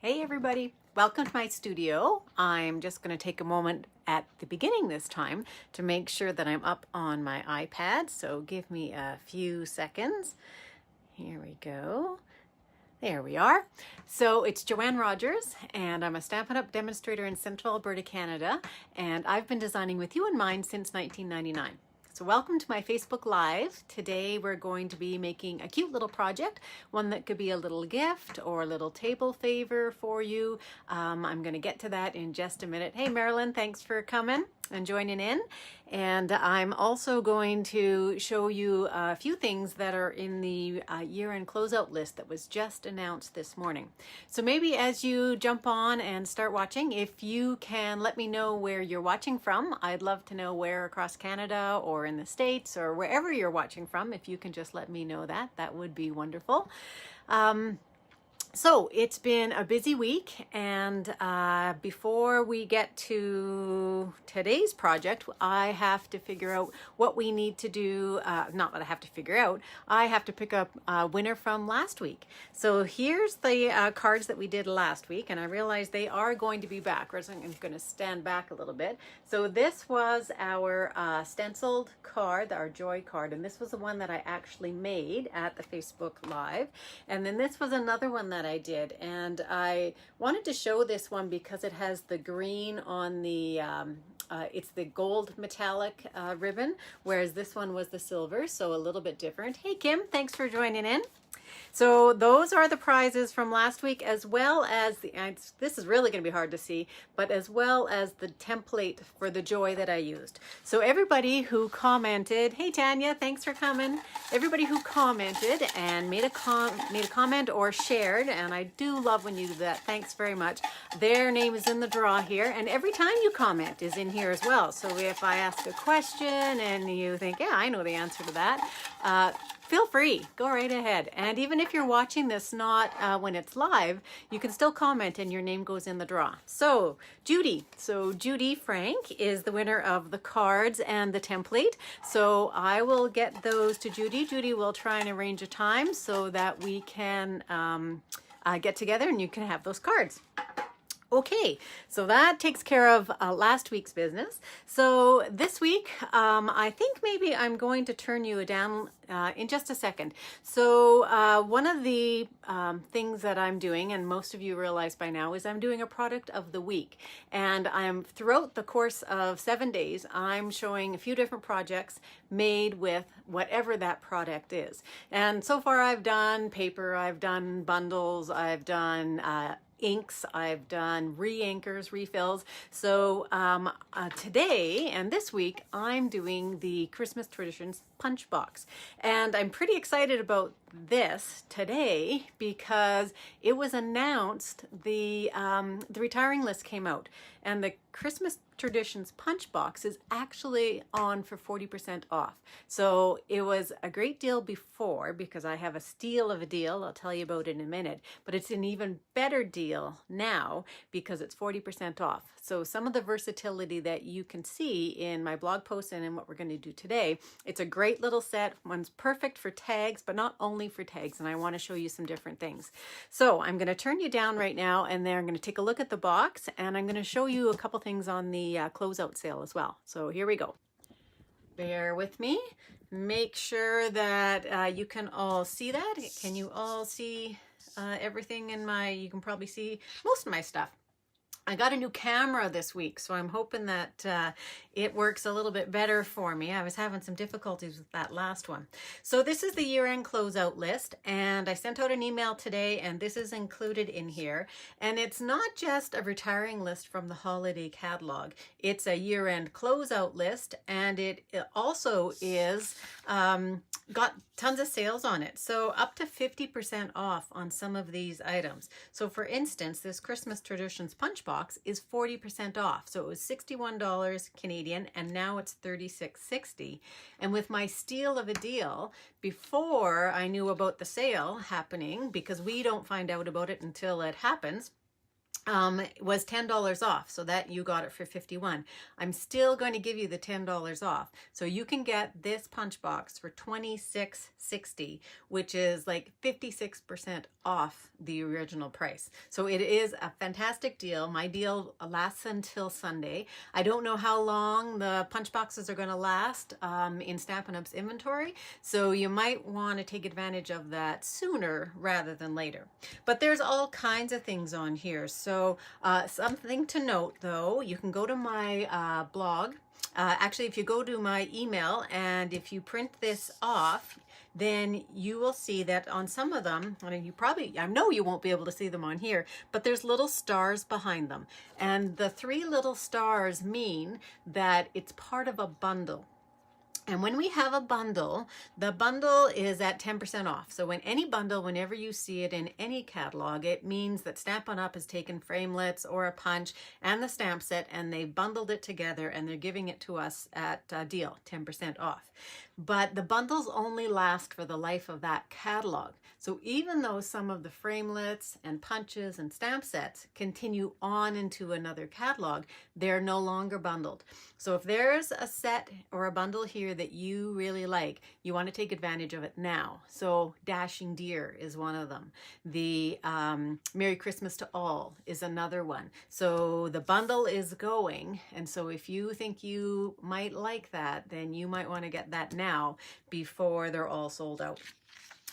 Hey everybody, welcome to my studio. I'm just going to take a moment at the beginning this time to make sure that I'm up on my iPad, so give me a few seconds. Here we go. There we are. So it's Joanne Rogers and I'm a Stampin' Up! Demonstrator in Central Alberta, Canada, and I've been designing with you in mind since 1999. So welcome to my Facebook Live. Today we're going to be making a cute little project, one that could be a little gift or a little table favor for you. I'm going to get to that in just a minute. Hey Marilyn, thanks for coming and joining in. And I'm also going to show you a few things that are in the year-end closeout list that was just announced this morning. So maybe as you jump on and start watching, if you can let me know where you're watching from. I'd love to know where across Canada or in the States or wherever you're watching from. If you can just let me know that, that would be wonderful. So it's been a busy week, and before we get to today's project, I have to figure out what we need to do. Not what I have to figure out, I have to pick up a winner from last week. So here's the cards that we did last week, and I realize they are going to be backwards. I'm going to stand back a little bit. So this was our stenciled card, our Joy card, and this was the one that I actually made at the Facebook Live. And then this was another one that I did, and I wanted to show this one because it has the green on the it's the gold metallic ribbon, whereas this one was the silver, so a little bit different. Hey Kim, thanks for joining in. So those are the prizes from last week, as well as this is really going to be hard to see, but as well as the template for the Joy that I used. So everybody who commented, hey Tanya, thanks for coming. Everybody who commented and made a comment or shared, and I do love when you do that, thanks very much. Their name is in the draw here, and every time you comment is in here as well. So if I ask a question and you think, yeah, I know the answer to that, feel free, go right ahead. And even if you're watching this not when it's live, you can still comment and your name goes in the draw. So Judy Frank is the winner of the cards and the template. So I will get those to Judy. Judy will try and arrange a time so that we can get together and you can have those cards. Okay, so that takes care of last week's business. So this week, I think maybe I'm going to turn you down in just a second. So one of the things that I'm doing, and most of you realize by now, is I'm doing a product of the week. And I'm throughout the course of 7 days, I'm showing a few different projects made with whatever that product is. And so far I've done paper, I've done bundles, I've done inks, I've done re-inkers, refills. So today and this week I'm doing the Christmas Traditions punch box, and I'm pretty excited about this today because it was announced the retiring list came out, and the Christmas Traditions punch box is actually on for 40% off. So it was a great deal before because I have a steal of a deal. I'll tell you about it in a minute, but it's an even better deal now because it's 40% off. So some of the versatility that you can see in my blog post and in what we're going to do today, it's a great little set. One's perfect for tags, but not only for tags, and I want to show you some different things. So I'm going to turn you down right now, and then I'm going to take a look at the box, and I'm going to show you a couple things on the closeout sale as well. So here we go. Bear with me. Make sure that you can all see that. Can you all see everything in my, you can probably see most of my stuff. I got a new camera this week, so I'm hoping that it works a little bit better for me. I was having some difficulties with that last one. So this is the year-end closeout list, and I sent out an email today, and this is included in here. And it's not just a retiring list from the holiday catalog. It's a year-end closeout list, and it also is got tons of sales on it. So up to 50% off on some of these items. So for instance, this Christmas Traditions punch box is 40% off. So it was $61 Canadian, and now it's $36.60. And with my steal of a deal, before I knew about the sale happening, because we don't find out about it until it happens, was $10 off, so that you got it for $51. I'm still going to give you the $10 off, so you can get this punch box for $26.60, which is like 56% off the original price. So it is a fantastic deal. My deal lasts until Sunday. I don't know how long the punch boxes are going to last in Stampin' Up's inventory, so you might want to take advantage of that sooner rather than later. But there's all kinds of things on here. So something to note though, you can go to my blog. Actually, if you go to my email and if you print this off, then you will see that on some of them, I know you won't be able to see them on here, but there's little stars behind them. And the 3 little stars mean that it's part of a bundle. And when we have a bundle, the bundle is at 10% off. So whenever you see it in any catalog, it means that Stampin' Up! Has taken framelits or a punch and the stamp set and they bundled it together and they're giving it to us at a deal, 10% off. But the bundles only last for the life of that catalog. So even though some of the framelits and punches and stamp sets continue on into another catalog, they're no longer bundled. So if there's a set or a bundle here that you really like, you want to take advantage of it now. So Dashing Deer is one of them. The Merry Christmas to All is another one. So the bundle is going, and so if you think you might like that, then you might want to get that now before they're all sold out.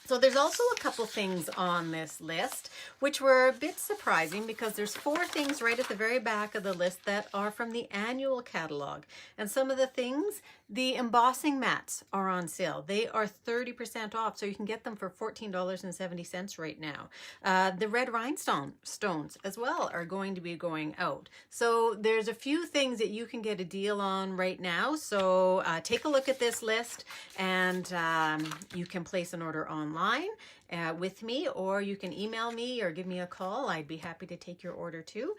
So there's also a couple things on this list which were a bit surprising because there's 4 things right at the very back of the list that are from the annual catalog. And some of the things, the embossing mats are on sale. They are 30% off, so you can get them for $14.70 right now. The red rhinestones as well are going to be going out. So there's a few things that you can get a deal on right now. So take a look at this list and you can place an order online with me, or you can email me or give me a call. I'd be happy to take your order too.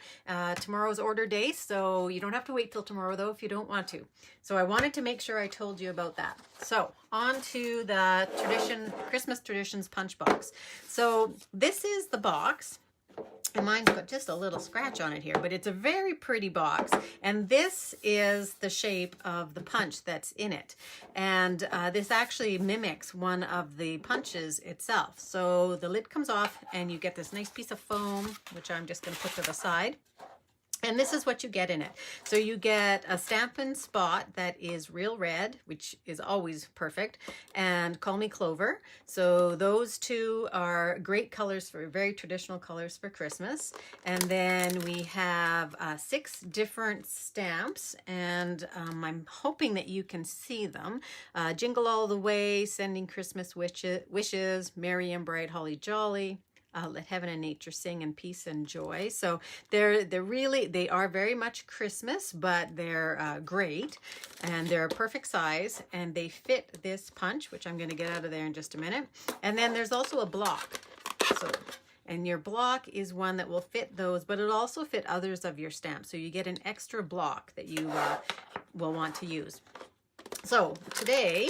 Tomorrow's order day, so you don't have to wait till tomorrow though if you don't want to. So I wanted to make sure I told you about that. So on to the Christmas Traditions punch box. So this is the box. And mine's got just a little scratch on it here, but it's a very pretty box. And this is the shape of the punch that's in it. And this actually mimics one of the punches itself. So the lid comes off and you get this nice piece of foam, which I'm just going to put to the side. And this is what you get in it. So you get a Stampin' Spot that is real red, which is always perfect, and Call Me Clover. So those 2 are great colors, very traditional colors for Christmas. And then we have 6 different stamps, and I'm hoping that you can see them. Jingle All the Way, Sending Christmas Wishes, Merry and Bright Holly Jolly, Let Heaven and Nature Sing, and Peace and Joy. So they are very much Christmas, but they're great, and they're a perfect size, and they fit this punch, which I'm going to get out of there in just a minute. And then there's also a block. And your block is one that will fit those, but it'll also fit others of your stamps. So you get an extra block that you will want to use. So today,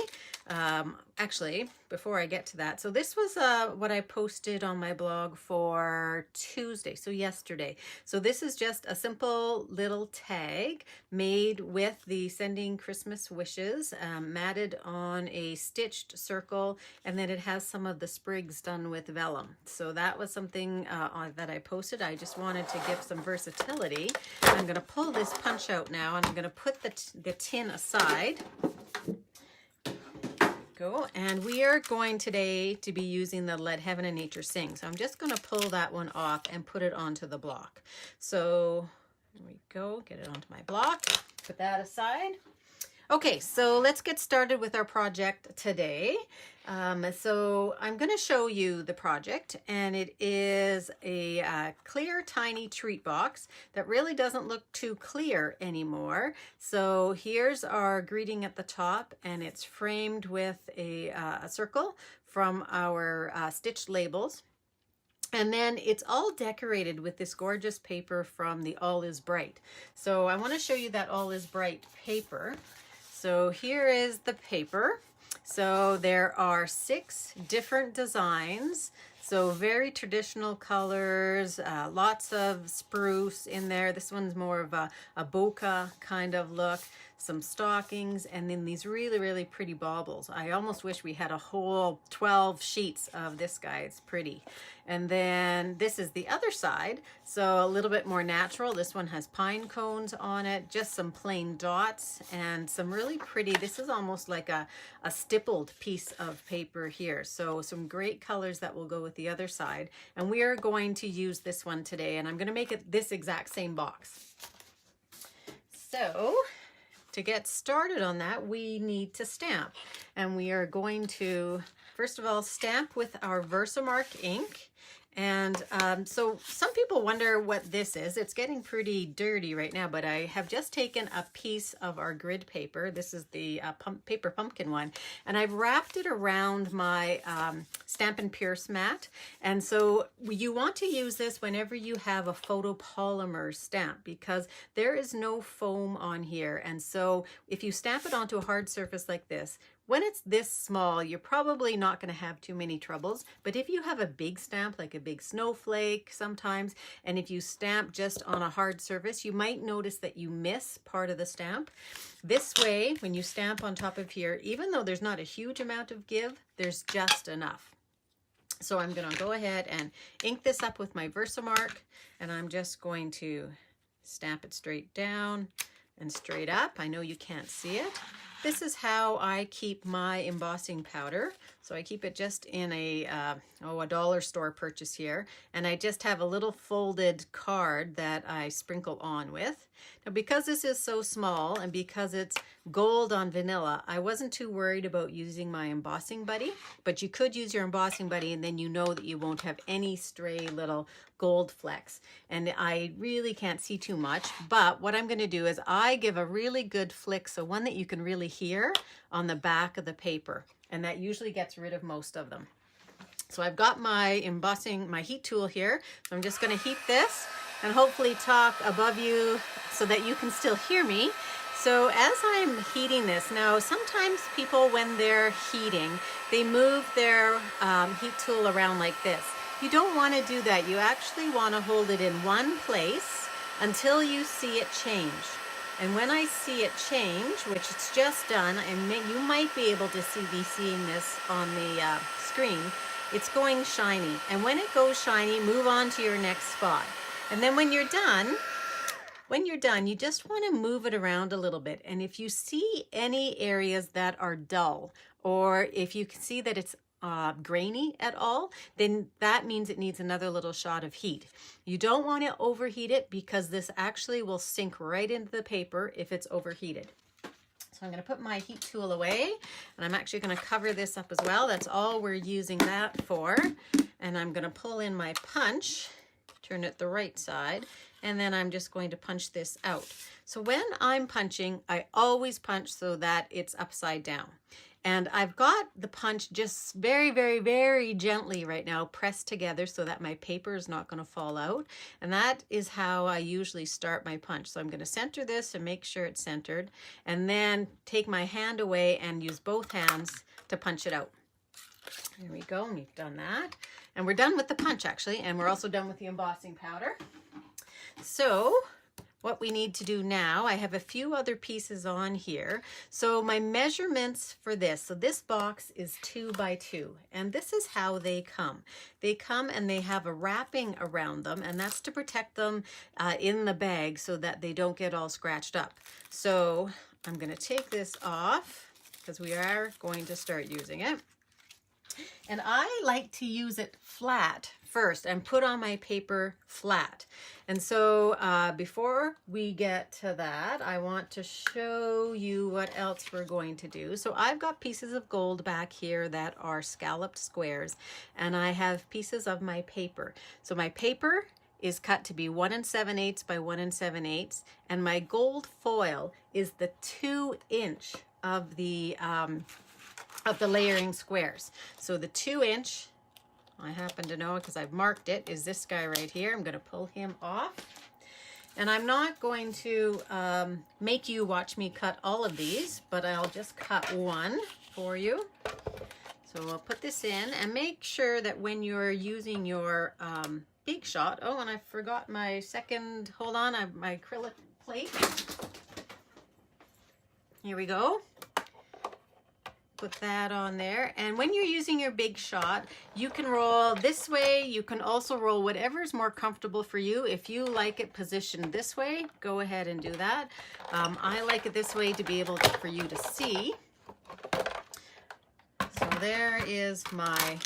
actually, before I get to that, so this was what I posted on my blog for Tuesday, so yesterday. So this is just a simple little tag made with the Sending Christmas Wishes, matted on a stitched circle, and then it has some of the sprigs done with vellum. So that was something that I posted. I just wanted to give some versatility. I'm going to pull this punch out now, and I'm going to put the tin aside. And we are going today to be using the Let Heaven and Nature Sing. So I'm just going to pull that one off and put it onto the block. So there we go, get it onto my block, put that aside. Okay, so let's get started with our project today. So I'm going to show you the project, and it is a clear tiny treat box that really doesn't look too clear anymore. So here's our greeting at the top, and it's framed with a circle from our stitched labels. And then it's all decorated with this gorgeous paper from the All Is Bright. So I want to show you that All Is Bright paper. So here is the paper. So there are 6 different designs. So very traditional colors, lots of spruce in there. This one's more of a bokeh kind of look. Some stockings, and then these really, really pretty baubles. I almost wish we had a whole 12 sheets of this guy. It's pretty. And then this is the other side, so a little bit more natural. This one has pine cones on it, just some plain dots, and some really pretty, this is almost like a stippled piece of paper here. So some great colors that will go with the other side. And we are going to use this one today, and I'm going to make it this exact same box. So to get started on that, we need to stamp. And we are going to, first of all, stamp with our Versamark ink. And so some people wonder what this is. It's getting pretty dirty right now, but I have just taken a piece of our grid paper. This is the paper pumpkin one, and I've wrapped it around my Stampin' Pierce mat. And so you want to use this whenever you have a photopolymer stamp, because there is no foam on here. And so if you stamp it onto a hard surface like this, when it's this small, you're probably not going to have too many troubles. But if you have a big stamp, like a big snowflake sometimes, and if you stamp just on a hard surface, you might notice that you miss part of the stamp. This way, when you stamp on top of here, even though there's not a huge amount of give, there's just enough. So I'm going to go ahead and ink this up with my Versamark, and I'm just going to stamp it straight down and straight up. I know you can't see it. This is how I keep my embossing powder. So I keep it just in a dollar store purchase here. And I just have a little folded card that I sprinkle on with. Now, because this is so small and because it's gold on vanilla, I wasn't too worried about using my embossing buddy, but you could use your embossing buddy, and then you know that you won't have any stray little gold flecks. And I really can't see too much, but what I'm going to do is I give a really good flick, so one that you can really hear, on the back of the paper, and that usually gets rid of most of them. So I've got my embossing, my heat tool here, so I'm just going to heat this and hopefully talk above you so that you can still hear me. So as I'm heating this, now sometimes people, when they're heating, they move their heat tool around like this. You don't want to do that. You actually want to hold it in one place until you see it change. And when I see it change, which it's just done, and you might be able to be seeing this on the screen, it's going shiny. And when it goes shiny, move on to your next spot. And then when you're done, you just want to move it around a little bit. And if you see any areas that are dull, or if you can see that it's grainy at all, then that means it needs another little shot of heat. You don't want to overheat it, because this actually will sink right into the paper if it's overheated. So I'm going to put my heat tool away, and I'm actually going to cover this up as well. That's all we're using that for. And I'm going to pull in my punch, turn it the right side, and then I'm just going to punch this out. So when I'm punching, I always punch so that it's upside down. And I've got the punch just very, very, very gently right now pressed together so that my paper is not going to fall out. And that is how I usually start my punch. So I'm going to center this and make sure it's centered, and then take my hand away and use both hands to punch it out. There we go, and we've done that. And we're done with the punch, actually, and we're also done with the embossing powder. So what we need to do now, I have a few other pieces on here. So my measurements for this, so this box is 2 by 2, and this is how they come. They come and they have a wrapping around them, and that's to protect them in the bag so that they don't get all scratched up. So I'm going to take this off because we are going to start using it. And I like to use it flat first and put on my paper flat. And so before we get to that, I want to show you what else we're going to do. So I've got pieces of gold back here that are scalloped squares, and I have pieces of my paper. So my paper is cut to be 1 7/8 by 1 7/8, and my gold foil is the 2" of the layering squares. So the 2", I happen to know because I've marked it, is this guy right here. I'm going to pull him off. And I'm not going to make you watch me cut all of these, but I'll just cut one for you. So So I'll put this in and make sure that when you're using your big shot, oh, and I forgot my second, hold on, my acrylic plate. Here we go. Put that on there. And when you're using your big shot, you can roll this way. You can also roll whatever is more comfortable for you. If you like it positioned this way, go ahead and do that. I like it this way to be able for you to see. So there is my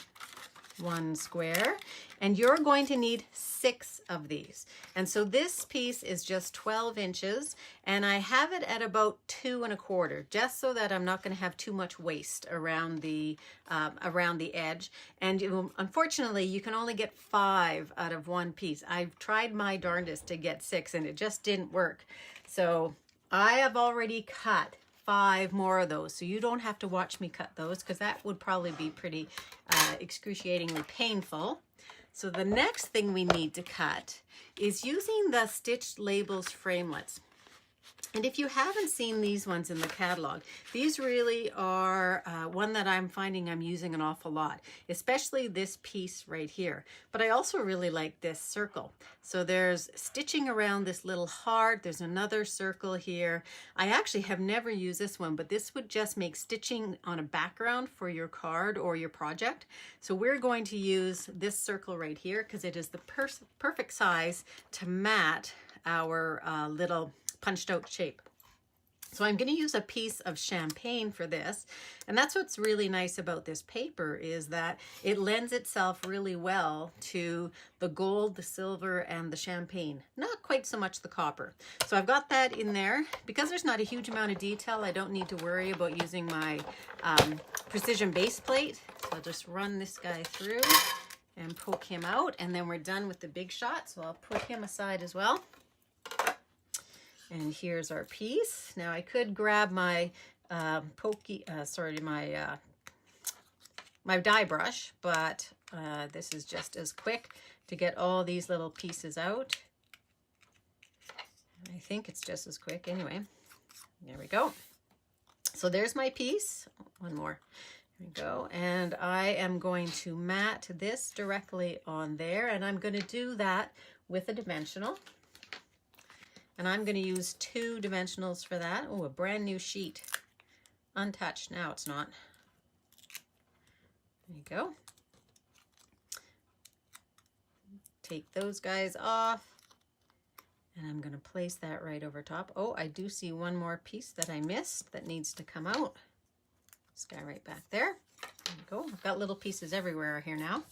one square, and you're going to need 6 of these. And so this piece is just 12 inches, and I have it at about 2 1/4, just so that I'm not going to have too much waste around the edge. And unfortunately, you can only get 5 out of one piece. I've tried my darndest to get 6, and it just didn't work. So I have already cut 5 more of those, so you don't have to watch me cut those, because that would probably be pretty excruciatingly painful. So the next thing we need to cut is using the Stitched Labels framelits. And if you haven't seen these ones in the catalog, these really are one that I'm finding I'm using an awful lot, especially this piece right here. But I also really like this circle. So there's stitching around this little heart. There's another circle here. I actually have never used this one, but this would just make stitching on a background for your card or your project. So we're going to use this circle right here because it is the perfect size to mat our little punched out shape. So I'm going to use a piece of champagne for this, and that's what's really nice about this paper, is that it lends itself really well to the gold, the silver, and the champagne, not quite so much the copper. So I've got that in there. Because there's not a huge amount of detail, I don't need to worry about using my precision base plate. So I'll just run this guy through and poke him out, and then we're done with the big shot. So I'll put him aside as well. And here's our piece. Now I could grab my my die brush, but this is just as quick to get all these little pieces out. I think it's just as quick anyway. There we go. So there's my piece. One more. There we go. And I am going to mat this directly on there, and I'm going to do that with a dimensional. And I'm going to use 2 dimensionals for that. Oh, a brand new sheet. Untouched. Now it's not. There you go. Take those guys off. And I'm going to place that right over top. Oh, I do see one more piece that I missed that needs to come out. This guy right back there. There you go. I've got little pieces everywhere here now.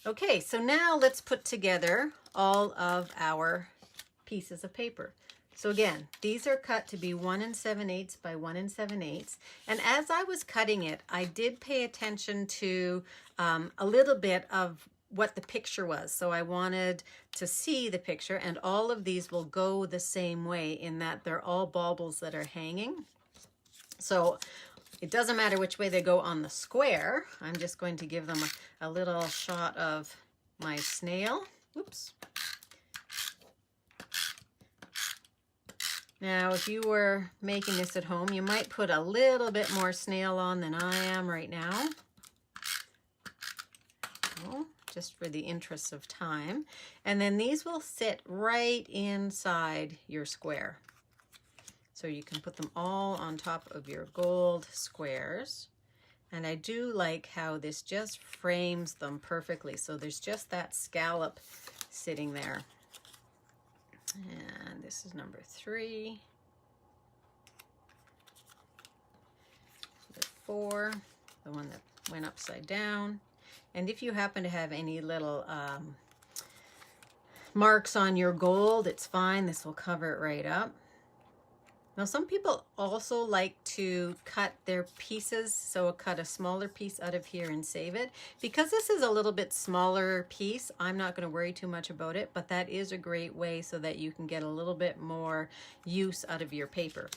Okay, so now let's put together all of our pieces of paper. So again, these are cut to be 1 7/8 by 1 7/8. And as I was cutting it, I did pay attention to a little bit of what the picture was. So I wanted to see the picture, and all of these will go the same way in that they're all baubles that are hanging. So it doesn't matter which way they go on the square. I'm just going to give them a little shot of my snail. Oops. Now, if you were making this at home, you might put a little bit more snail on than I am right now. Oh, just for the interest of time. And then these will sit right inside your square. So you can put them all on top of your gold squares. And I do like how this just frames them perfectly. So there's just that scallop sitting there. And this is number 3. The 4, the one that went upside down. And if you happen to have any little marks on your gold, it's fine. This will cover it right up. Now, some people also like to cut their pieces, so I'll cut a smaller piece out of here and save it. Because this is a little bit smaller piece, I'm not going to worry too much about it, but that is a great way so that you can get a little bit more use out of your paper.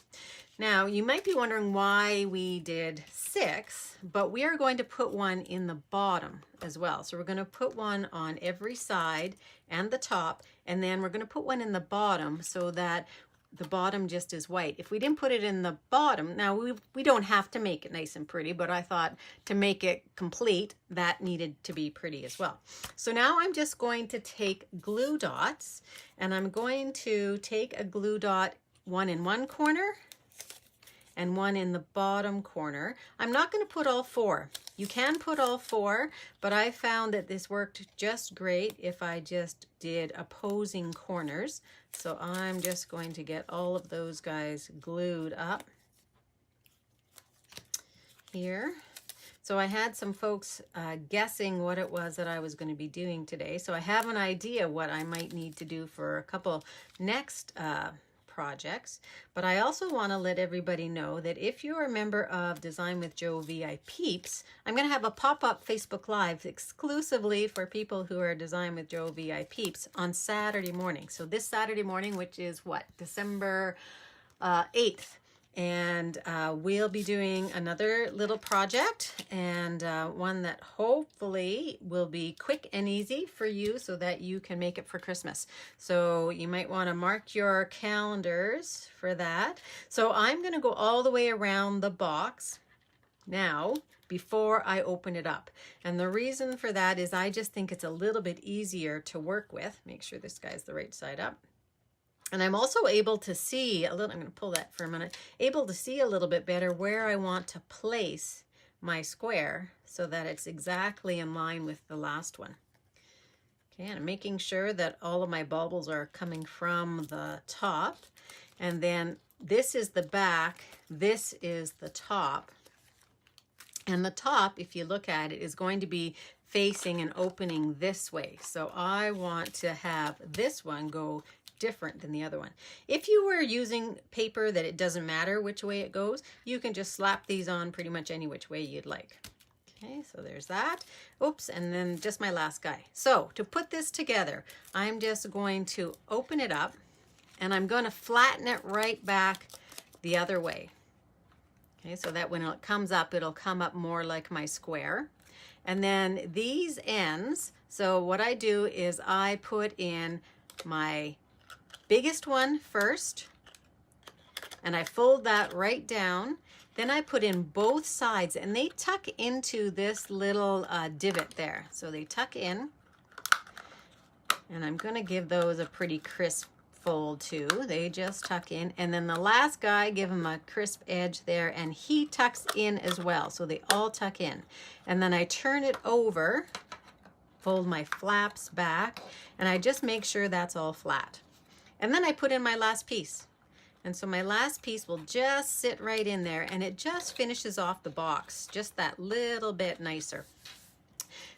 Now, you might be wondering why we did 6, but we are going to put one in the bottom as well. So we're going to put one on every side and the top, and then we're going to put one in the bottom so that the bottom just is white. If we didn't put it in the bottom, now we don't have to make it nice and pretty, but I thought to make it complete, that needed to be pretty as well. So now I'm just going to take glue dots, and I'm going to take a glue dot, one in one corner and one in the bottom corner. I'm not going to put all four. You can put all four, but I found that this worked just great if I just did opposing corners. So I'm just going to get all of those guys glued up here. So I had some folks guessing what it was that I was going to be doing today. So I have an idea what I might need to do for a couple next projects, but I also want to let everybody know that if you're a member of Design with Joe VIPeeps, I'm going to have a pop-up Facebook Live exclusively for people who are Design with Joe VIPeeps on Saturday morning. So this Saturday morning, which is what, December 8th. And we'll be doing another little project, and one that hopefully will be quick and easy for you so that you can make it for Christmas. So you might want to mark your calendars for that. So I'm going to go all the way around the box now before I open it up. And the reason for that is I just think it's a little bit easier to work with. Make sure this guy's the right side up. And I'm also able to see a little, I'm going to pull that for a minute, able to see a little bit better where I want to place my square so that it's exactly in line with the last one. Okay, and I'm making sure that all of my baubles are coming from the top. And then this is the back, this is the top. And the top, if you look at it, is going to be facing and opening this way. So I want to have this one go different than the other one. If you were using paper that it doesn't matter which way it goes, you can just slap these on pretty much any which way you'd like. Okay, so there's that. Oops, and then just my last guy. So to put this together, I'm just going to open it up, and I'm going to flatten it right back the other way. Okay, so that when it comes up, it'll come up more like my square. And then these ends, so what I do is I put in my biggest one first, and I fold that right down. Then I put in both sides, and they tuck into this little divot there. So they tuck in, and I'm going to give those a pretty crisp fold too. They just tuck in, and then the last guy, give him a crisp edge there, and he tucks in as well. So they all tuck in, and then I turn it over, fold my flaps back, and I just make sure that's all flat. And then I put in my last piece. And so my last piece will just sit right in there, and it just finishes off the box just that little bit nicer.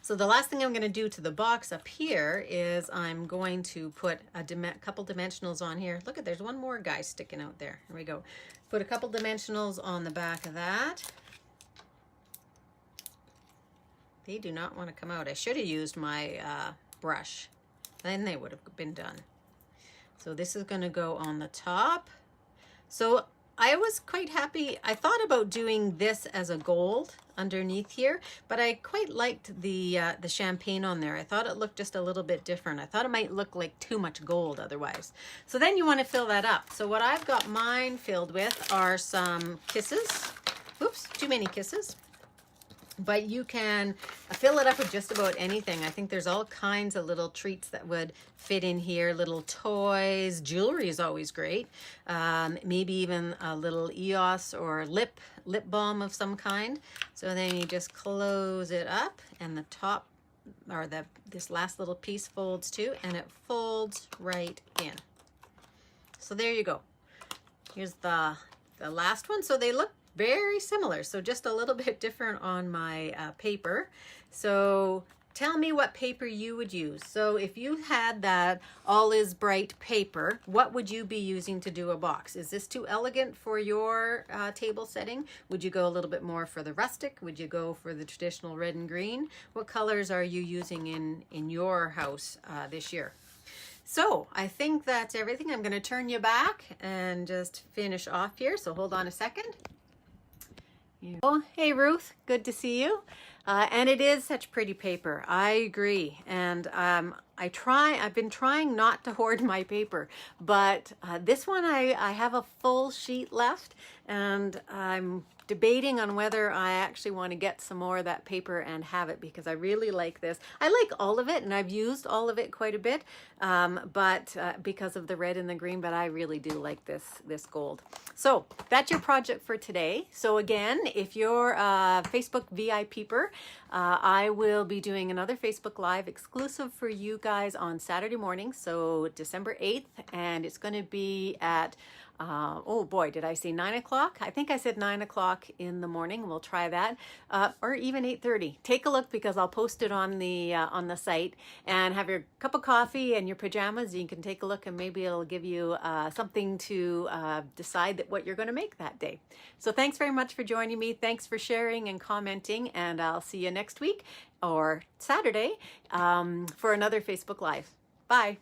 So the last thing I'm going to do to the box up here is I'm going to put a couple dimensionals on here. Look at, there's one more guy sticking out there. Here we go. Put a couple dimensionals on the back of that. They do not want to come out. I should have used my brush. Then they would have been done. So this is going to go on the top. So I was quite happy. I thought about doing this as a gold underneath here, but I quite liked the champagne on there. I thought it looked just a little bit different. I thought it might look like too much gold otherwise. So then you want to fill that up. So what I've got mine filled with are some kisses. Oops, too many kisses. But you can fill it up with just about anything. I think there's all kinds of little treats that would fit in here. Little toys, jewelry is always great. Maybe even a little EOS or lip balm of some kind. So then you just close it up, and the top, or this last little piece folds too, and it folds right in. So there you go. Here's the last one. So they look very similar, so just a little bit different on my paper. So tell me what paper you would use. So if you had that All Is Bright paper, what would you be using to do a box? Is this too elegant for your table setting? Would you go a little bit more for the rustic? Would you go for the traditional red and green? What colors are you using in your house this year? So I think that's everything. I'm going to turn you back and just finish off here. So hold on a second. Oh, hey Ruth, good to see you. And it is such pretty paper. I agree. And I've been trying not to hoard my paper, but this one I have a full sheet left, and I'm debating on whether I actually want to get some more of that paper and have it, because I really like this. I like all of it, and I've used all of it quite a bit, but because of the red and the green, but I really do like this gold. So that's your project for today. So again, if you're a Facebook VIPer, I will be doing another Facebook Live exclusive for you guys on Saturday morning, so December 8th, and it's going to be at oh boy, did I say 9 o'clock? I think I said 9 o'clock in the morning. We'll try that, or even 8:30. Take a look, because I'll post it on the site. And have your cup of coffee and your pajamas. You can take a look, and maybe it'll give you something to decide that what you're going to make that day. So thanks very much for joining me. Thanks for sharing and commenting, and I'll see you next week or Saturday for another Facebook Live. Bye.